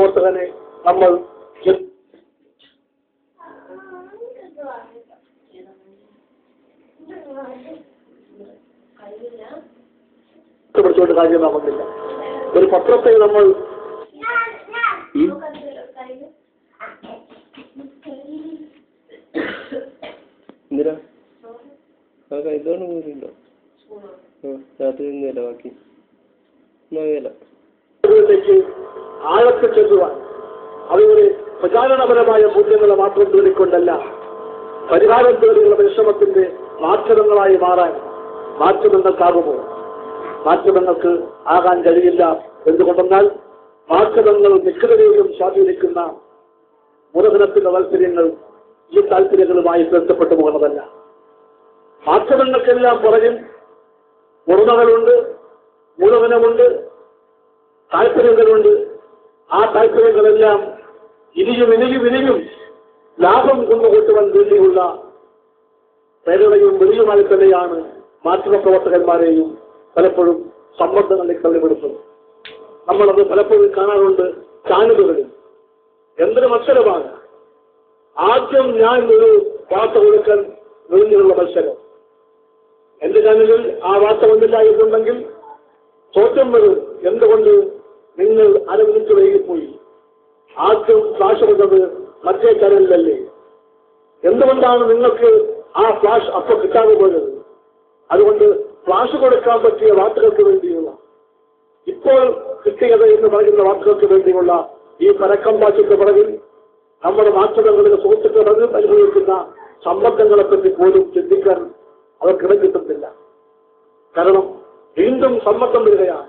പ്രവർത്തകനെ നമ്മൾ പഠിച്ചുകൊണ്ട് കാര്യമാകുന്നില്ല. ഒരു പത്രത്തെ നമ്മൾ എന്തിനാ ഇതാണ് പോലുണ്ടോ രാത്രി നിന്നില്ല ബാക്കി ആഴത്തിൽ ചെല്ലുവാൻ അതുപോലെ പ്രചാരണപരമായ മൂല്യങ്ങളെ മാത്രം തേടിക്കൊണ്ടല്ല, പരിഹാരം തേടിയുള്ള പരിശ്രമത്തിന്റെ മാധ്യമങ്ങളായി മാറാൻ മാധ്യമങ്ങൾക്കാകുമോ? മാധ്യമങ്ങൾക്ക് ആകാൻ കഴിയില്ല. എന്തുകൊണ്ടെന്നാൽ മാധ്യമങ്ങൾ മിക്കവരെയും സ്വാധീനിക്കുന്ന മൂലധനത്തിന്റെ താല്പര്യങ്ങൾ ഈ താല്പര്യങ്ങളുമായി ബന്ധപ്പെട്ടു പോകുന്നതല്ല. മാധ്യമങ്ങൾക്കെല്ലാം പുറകിൽ ഉടമകളുണ്ട്, മൂലധനമുണ്ട്, താല്പര്യങ്ങളുണ്ട്. ആ താല്പര്യങ്ങളെല്ലാം ഇനിയും ലാഭം കൊണ്ടുകൂട്ടുവാൻ വേണ്ടിയുള്ള പ്രേരണയും വെളിയുമായി തന്നെയാണ് മാധ്യമപ്രവർത്തകന്മാരെയും പലപ്പോഴും സമ്മർദ്ദങ്ങളിൽ തള്ളിവിടുന്നത്. നമ്മളത് പലപ്പോഴും കാണാറുണ്ട് ചാനലുകളിൽ. എന്തൊരു മത്സരമാണ്! ആദ്യം ഞാൻ ഒരു വാർത്ത കൊടുക്കാൻ വേണ്ടിയുള്ള മത്സരം. എന്റെ ചാനലിൽ ആ വാർത്ത വന്നില്ല എന്നുണ്ടെങ്കിൽ ചോദ്യം വരും, എന്തുകൊണ്ട് നിങ്ങൾ അരമിനിറ്റ് വൈകിപ്പോയി? ആദ്യം ഫ്ലാഷ് വന്നത് മറ്റേ ചാനലിലല്ലേ? എന്തുകൊണ്ടാണ് നിങ്ങൾക്ക് ആ ഫ്ലാഷ് അപ്പോൾ കിട്ടാതെ പോയത്? അതുകൊണ്ട് ഫ്ലാഷ് കൊടുക്കാൻ പറ്റിയ വാർത്തകൾക്ക് വേണ്ടിയുള്ള, ഇപ്പോൾ കിട്ടിയത് എന്ന് പറയുന്ന വാർത്തകൾക്ക് വേണ്ടിയുള്ള ഈ പരക്കം പാച്ചിന്റെ പുറകിൽ നമ്മുടെ മാധ്യമങ്ങളുടെ സുഹൃത്തുക്കൾ അനുഭവിക്കുന്ന സമ്മർദ്ദങ്ങളെപ്പറ്റി പോലും ചിന്തിക്കാൻ അവർക്കിടം കിട്ടുന്നില്ല. കാരണം വീണ്ടും സമ്മർദ്ദം വരികയാണ്.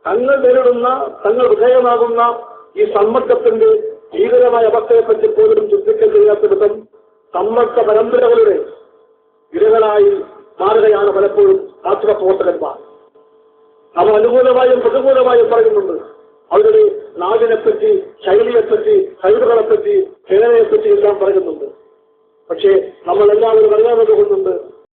തങ്ങൾ നേരിടുന്ന, തങ്ങൾ വിധേയമാകുന്ന ഈ സമ്മർദ്ദത്തിന്റെ ഭീകരമായ അവസ്ഥയെപ്പറ്റി പോലും ചിന്തിക്കാൻ കഴിയാത്ത വിധം സമ്മർദ്ദ പരമ്പരകളുടെ ഇരകളായി മാറുകയാണ് പലപ്പോഴും മാധ്യമപ്രവർത്തകന്മാർ. അവർ അനുകൂലമായും പ്രതികൂലമായും പറയുന്നുണ്ട്. അവരുടെ നാടിനെപ്പറ്റി, ശൈലിയെപ്പറ്റി, കഴിവുകളെപ്പറ്റി, ഘടനയെപ്പറ്റി എല്ലാം പറയുന്നുണ്ട്. പക്ഷേ നമ്മളെല്ലാവരും അറിയാവുന്നത് കൊണ്ടുണ്ട്